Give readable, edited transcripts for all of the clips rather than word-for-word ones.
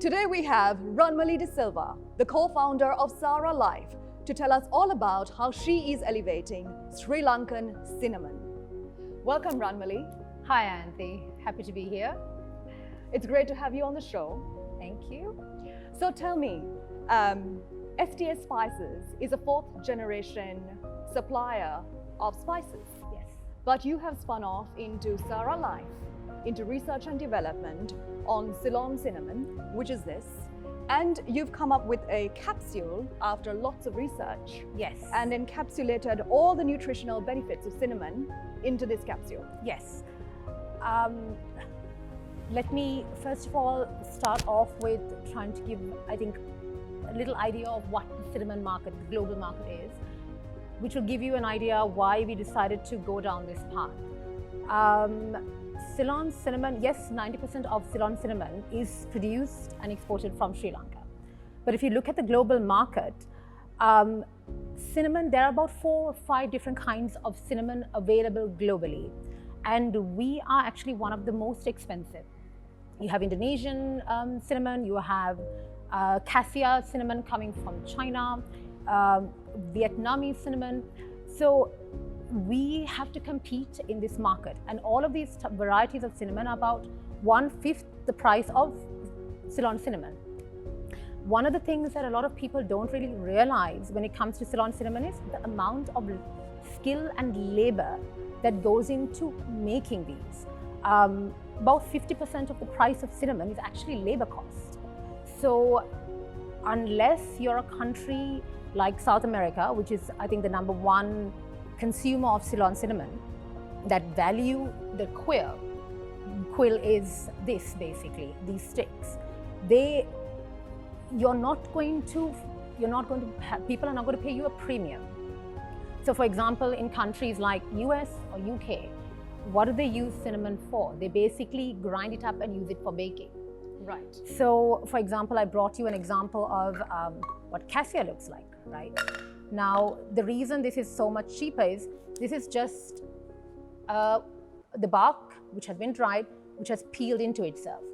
Today we have Ranmali De Silva, the co-founder of SaaraLife, to tell us all about how she is elevating Sri Lankan cinnamon. Welcome, Ranmali. Hi, Ayanthi. Happy to be here. It's great to have you on the show. Thank you. So tell me, STS Spices is a fourth generation supplier of spices. Yes. But you have spun off into SaaraLife, into research and development on Ceylon cinnamon, which is this. And you've come up with a capsule after lots of research. Yes. And encapsulated all the nutritional benefits of cinnamon into this capsule. Yes. Let me first of all start off with trying to give, I think, a little idea of what the cinnamon market, the global market is, which will give you an idea why we decided to go down this path. Ceylon cinnamon, yes, 90% of Ceylon cinnamon is produced and exported from Sri Lanka. But if you look at the global market, cinnamon, there are about 4 or 5 different kinds of cinnamon available globally. And we are actually one of the most expensive. You have Indonesian cinnamon, you have cassia cinnamon coming from China, Vietnamese cinnamon. So we have to compete in this market, and all of these varieties of cinnamon are about 1/5 the price of Ceylon cinnamon. One of the things that a lot of people don't really realize when it comes to Ceylon cinnamon is the amount of skill and labor that goes into making these. About 50% of the price of cinnamon is actually labor cost. So unless you're a country like South America, which is, I think, the #1 consumer of Ceylon cinnamon, that value the quill is this basically, these sticks. People are not going to pay you a premium. So for example, in countries like US or UK, what do they use cinnamon for? They basically grind it up and use it for baking. Right. So for example, I brought you an example of what cassia looks like, right? Now, the reason this is so much cheaper is this is just the bark which has been dried, which has peeled into itself.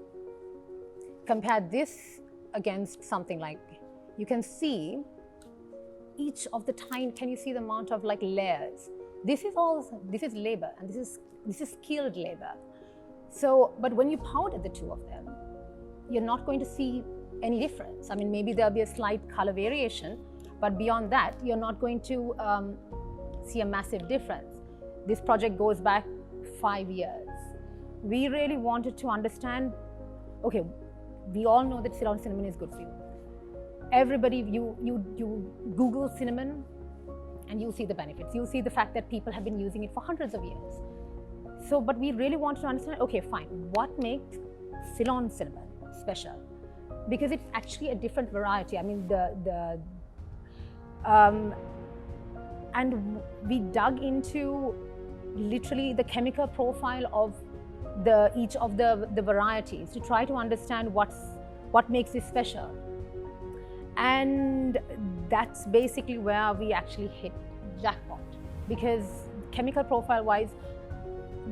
Compare this against something like, you can see each of the tiny, can you see the amount of like layers? This is labor, and this is skilled labor. So, but when you powder the two of them, you're not going to see any difference. I mean, maybe there'll be a slight color variation, but beyond that, you're not going to see a massive difference. This project goes back 5 years. We really wanted to understand, okay, we all know that Ceylon cinnamon is good for you. Everybody, you Google cinnamon and you see the benefits. You see the fact that people have been using it for hundreds of years. So, but we really wanted to understand, okay, fine, what makes Ceylon cinnamon special? Because it's actually a different variety. I mean, and we dug into literally the chemical profile of each of the varieties to try to understand what makes this special. And that's basically where we actually hit jackpot, because chemical profile wise,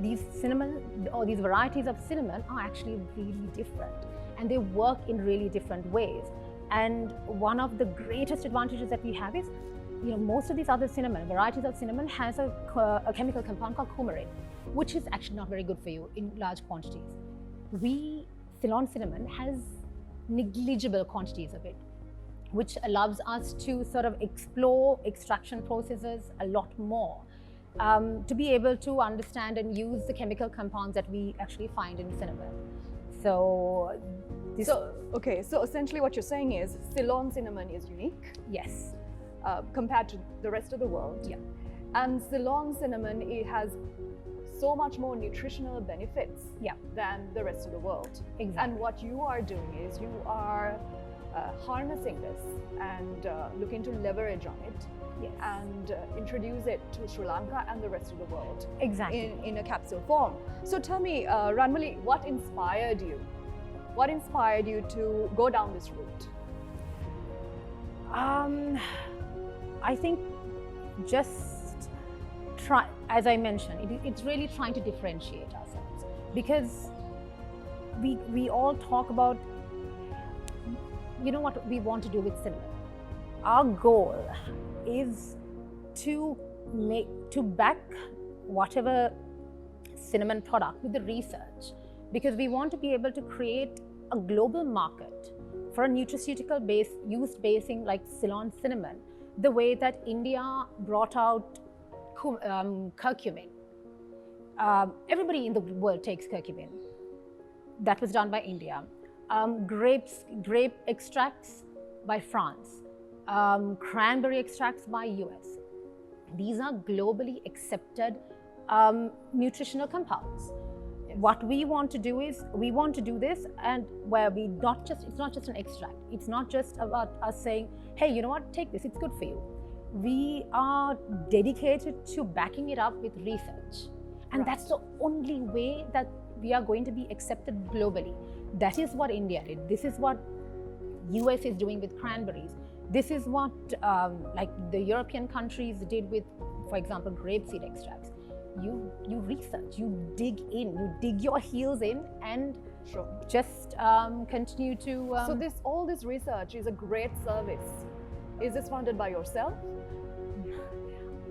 these cinnamon or these varieties of cinnamon are actually really different, and they work in really different ways. And one of the greatest advantages that we have is, you know, most of these other cinnamon, varieties of cinnamon, has a chemical compound called coumarin, which is actually not very good for you in large quantities. Ceylon cinnamon has negligible quantities of it, which allows us to sort of explore extraction processes a lot more, to be able to understand and use the chemical compounds that we actually find in cinnamon. So essentially what you're saying is Ceylon cinnamon is unique. Yes. Compared to the rest of the world. Yeah. And Ceylon cinnamon, it has so much more nutritional benefits than the rest of the world. Exactly. And what you are doing is you are harnessing this and looking to leverage on it. Yes. And introduce it to Sri Lanka and the rest of the world. Exactly. In a capsule form. So tell me, Ranmali, what inspired you? What inspired you to go down this route? I think just as I mentioned, it's really trying to differentiate ourselves, because we all talk about you know what we want to do with cinnamon? Our goal is to back whatever cinnamon product with the research, because we want to be able to create a global market for a nutraceutical base used basing like Ceylon cinnamon, the way that India brought out curcumin. Everybody in the world takes curcumin. That was done by India. Grape extracts by France. Cranberry extracts by US. These are globally accepted nutritional compounds. Yes. What we want to do is, we want to do this, and where it's not just an extract. It's not just about us saying, hey, you know what, take this, it's good for you. We are dedicated to backing it up with research. And that's the only way that we are going to be accepted globally. That is what India did. This is what US is doing with cranberries. This is what like the European countries did with, for example, grapeseed extracts. You research, you dig in, you dig your heels in, and just continue to. So all this research is a great service. Is this funded by yourself?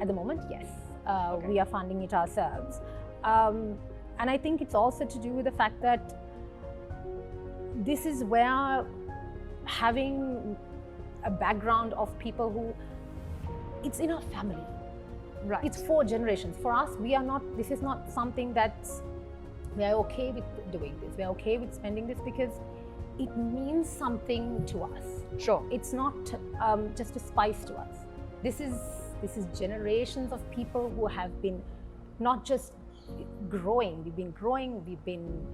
At the moment, yes. We are funding it ourselves. And I think it's also to do with the fact that this is where having a background of people who, it's in our family. Right. It's 4 generations. For us, this is not something that we are okay with doing this. We are okay with spending this because it means something to us. Sure. It's not just a spice to us. This is generations of people who have been not just growing, we've been,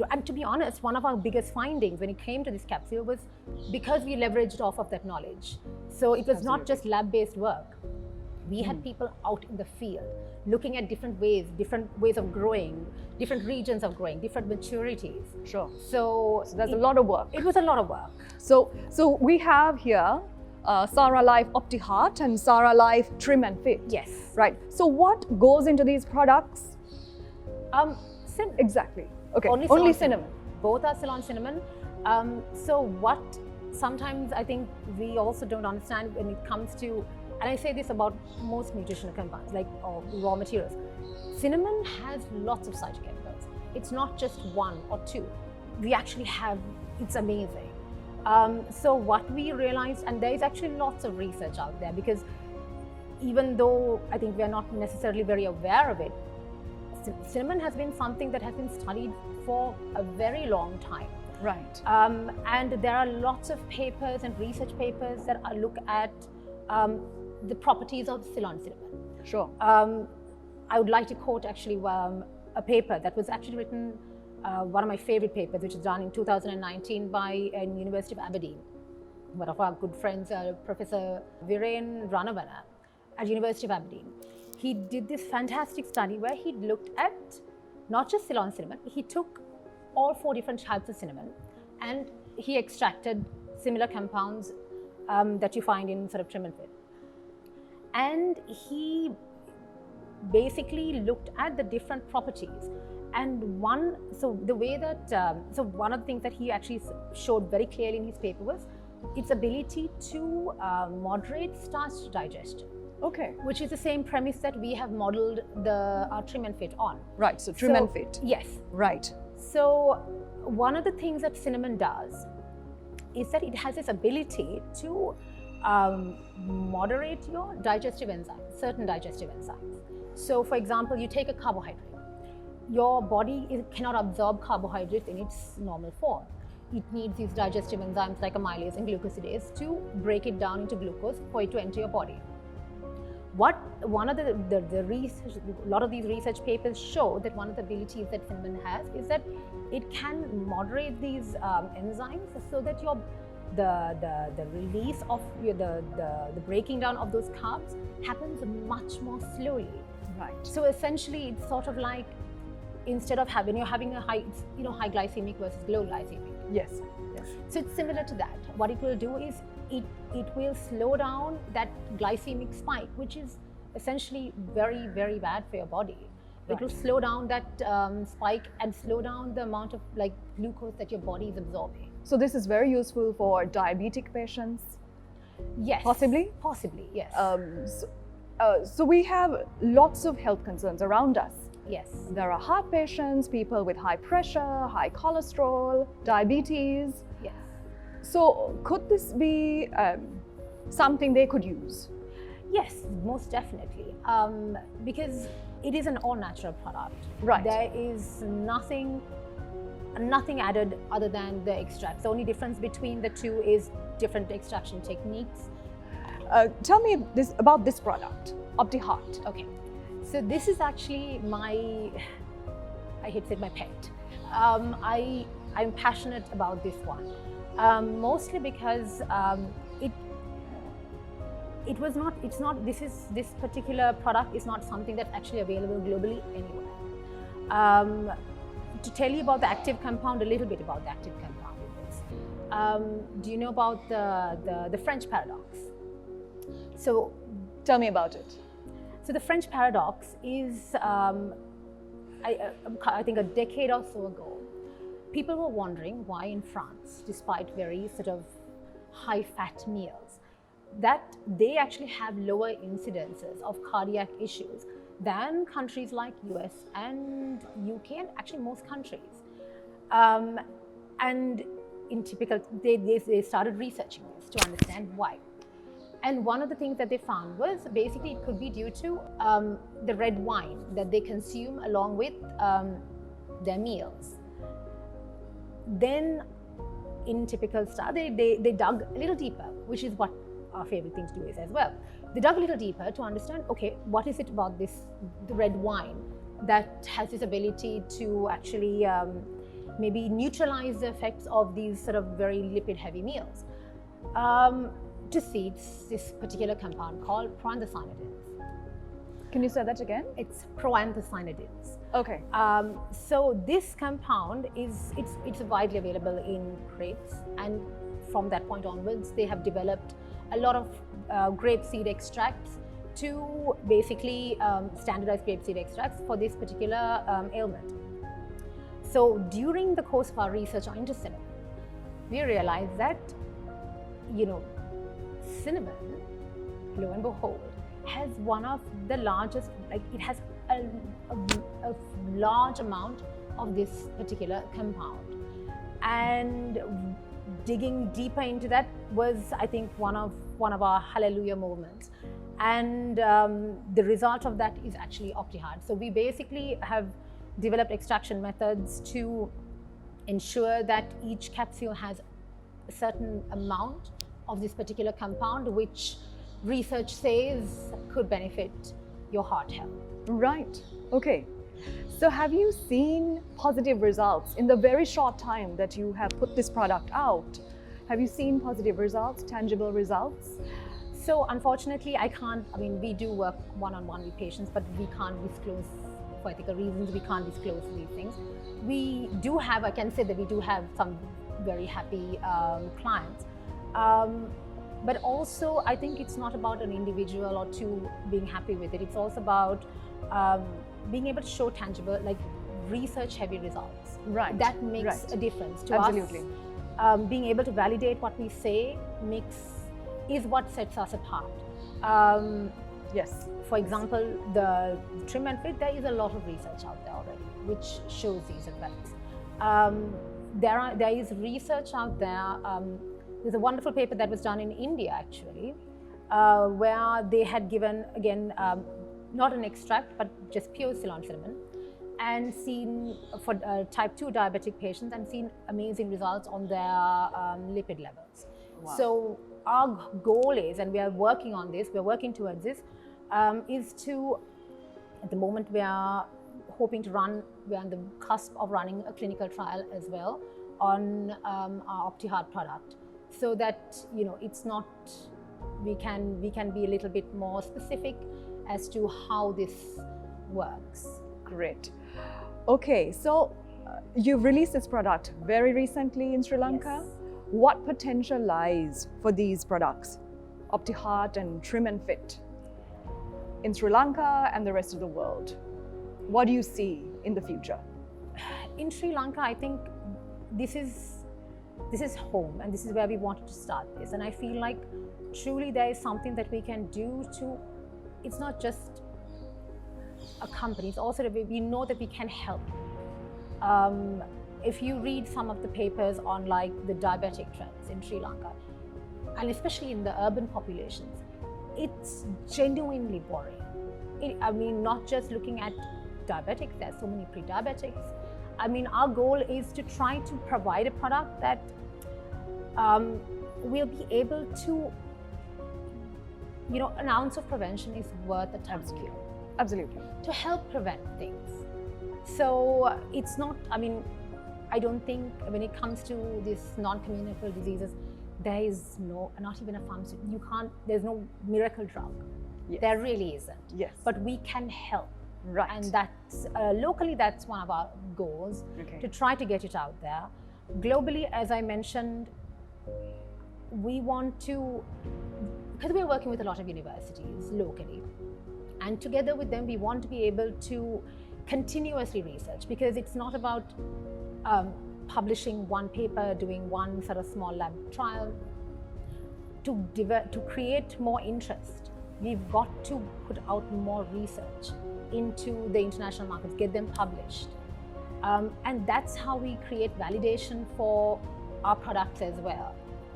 and to be honest, one of our biggest findings when it came to this capsule was because we leveraged off of that knowledge. So it was not just lab-based work. We had people out in the field looking at different ways of growing, different regions of growing, different maturities. Sure. So there's a lot of work. It was a lot of work. So we have here SaaraLife OptiHeart and SaaraLife Trim and Fit. Yes. Right. So what goes into these products? Cinnamon. Exactly. Okay. Only cinnamon. Both are Ceylon cinnamon. So what sometimes I think we also don't understand when it comes to, and I say this about most nutritional compounds, like raw materials. Cinnamon has lots of phytochemicals. It's not just 1 or 2. We actually have, it's amazing. So what we realized, and there is actually lots of research out there, because even though I think we are not necessarily very aware of it, cinnamon has been something that has been studied for a very long time. Right. And there are lots of papers and research papers that look at the properties of Ceylon cinnamon. Sure. I would like to quote actually a paper that was actually written, one of my favorite papers, which was done in 2019 by University of Aberdeen. One of our good friends, Professor Viren Ranavana at University of Aberdeen. He did this fantastic study where he looked at not just Ceylon cinnamon, he took all 4 different types of cinnamon and he extracted similar compounds that you find in sort of trim and fit. And he basically looked at the different properties. And one of the things that he actually showed very clearly in his paper was its ability to moderate starch digestion. Okay. Which is the same premise that we have modeled our trim and fit on. Right, so trim and fit. Yes. Right. So one of the things that cinnamon does is that it has this ability to moderate your digestive enzymes, certain digestive enzymes. So for example, you take a carbohydrate. Your body cannot absorb carbohydrates in its normal form. It needs these digestive enzymes like amylase and glucosidase to break it down into glucose for it to enter your body. One of the research, a lot of these research papers show that one of the abilities that cinnamon has is that it can moderate these enzymes so that the release of the breaking down of those carbs happens much more slowly. Right. So essentially, it's sort of like instead of having a high glycemic versus low glycemic. Yes. Yes. So it's similar to that. What it will do is it will slow down that glycemic spike, which is essentially very, very bad for your body. Right. It will slow down that spike and slow down the amount of glucose that your body is absorbing. So this is very useful for diabetic patients. Yes. Possibly? Possibly, yes. So we have lots of health concerns around us. Yes. There are heart patients, people with high pressure, high cholesterol, diabetes. Yes. So could this be something they could use? Yes, most definitely. Because it is an all-natural product. Right. There is nothing added other than the extracts. The only difference between the two is different extraction techniques. Tell me about this product, OptiHeart. Okay, so this is actually I hate to say my pet. I'm passionate about this one, mostly because this particular product is not something that's actually available globally anywhere. To tell you about the active compound, a little bit about the active compound in this. Do you know about the French paradox? So tell me about it. So the French paradox is, I think a decade or so ago, people were wondering why in France, despite very sort of high-fat meals, that they actually have lower incidences of cardiac issues than countries like US and UK and actually most countries. And in typical, they started researching this to understand why. And one of the things that they found was basically it could be due to the red wine that they consume along with their meals. Then in typical style, they dug a little deeper, which is what our favorite thing to do is as well. They dug a little deeper to understand, okay, what is it about the red wine that has this ability to actually maybe neutralize the effects of these sort of very lipid-heavy meals. To see it's this particular compound called proanthocyanidins. Can you say that again? It's proanthocyanidins. Okay. So this compound it's widely available in grapes, and from that point onwards, they have developed a lot of grapeseed extracts to basically standardized grapeseed extracts for this particular ailment. So during the course of our research into cinnamon, we realized that, cinnamon, lo and behold, has one of the largest, it has a large amount of this particular compound. And digging deeper into that was, I think, one of our hallelujah moments. And the result of that is actually OptiHeart. So we basically have developed extraction methods to ensure that each capsule has a certain amount of this particular compound, which research says could benefit your heart health. Right. Okay. So have you seen positive results in the very short time that you have put this product out? Have you seen positive results, tangible results? So unfortunately, we do work one-on-one with patients, but we can't disclose, for ethical reasons, we can't disclose these things. I can say that we do have some very happy clients. But also, I think it's not about an individual or two being happy with it. It's also about being able to show tangible, research-heavy results. Right. That makes a difference to Absolutely. us. Being able to validate what we say is what sets us apart. Yes. For example, the trim and fit, there is a lot of research out there already, which shows these effects. There is research out there. There's a wonderful paper that was done in India, actually, where they had given, again, not an extract, but just pure Ceylon cinnamon, and seen for type 2 diabetic patients and seen amazing results on their lipid levels. Wow. So our goal is, and we are working on this, we're working towards this, is to, at the moment we are hoping to run, we're on the cusp of running a clinical trial as well on our OptiHeart product, so that, it's not, we can be a little bit more specific as to how this works. Great. Okay, so you've released this product very recently in Sri Lanka. Yes. What potential lies for these products, OptiHeart and Trim and Fit, in Sri Lanka and the rest of the world? What do you see in the future? In Sri Lanka, I think this is this is home and this is where we wanted to start this. And I feel like truly there is something that we can do to, it's not just a company, it's also that we know that we can help. If you read some of the papers on like the diabetic trends in Sri Lanka, and especially in the urban populations, it's genuinely boring. I mean, not just looking at diabetics, there's so many pre-diabetics. I mean, our goal is to try to provide a product that will be able to, you know, an ounce of prevention is worth a ton of cure. Absolutely. To help prevent things. So it's not, I mean, I don't think when it comes to these non-communicable diseases, there is no, not even a pharmaceutical, you can't, there's no miracle drug. Yes. There really isn't. Yes. But we can help. Right. And that's, locally, that's one of our goals, Okay. to try to get it out there. Globally, as I mentioned, we want to, because we're working with a lot of universities locally, and together with them, we want to be able to continuously research, because it's not about publishing one paper, doing one sort of small lab trial. To create more interest, we've got to put out more research into the international markets, get them published. And that's how we create validation for our products as well.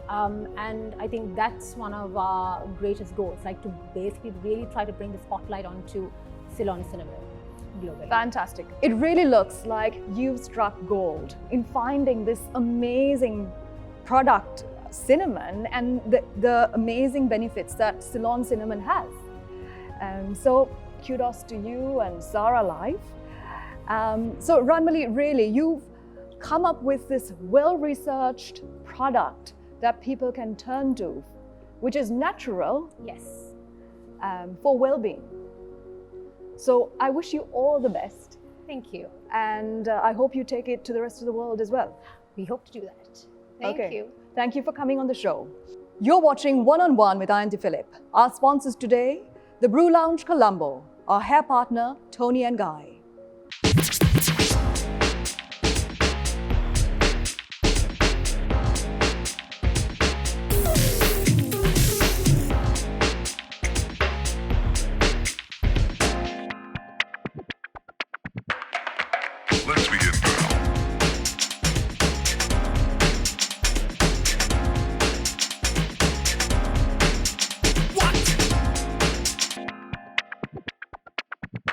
And I think that's one of our greatest goals, like to basically really try to bring the spotlight onto Ceylon cinnamon globally. Fantastic. It really looks like you've struck gold in finding this amazing product, cinnamon, and the amazing benefits that Ceylon cinnamon has. So kudos to you and SaaraLife. So Ranmali, really, you've come up with this well-researched product that people can turn to, which is natural. Yes. For well-being. So I wish you all the best. Thank you. And I hope you take it to the rest of the world as well. We hope to do that. Thank you. Thank you for coming on the show. You're watching One on One with Ayanthi Philip. Our sponsors today, the Brew Lounge Colombo, our hair partner, Toni and Guy.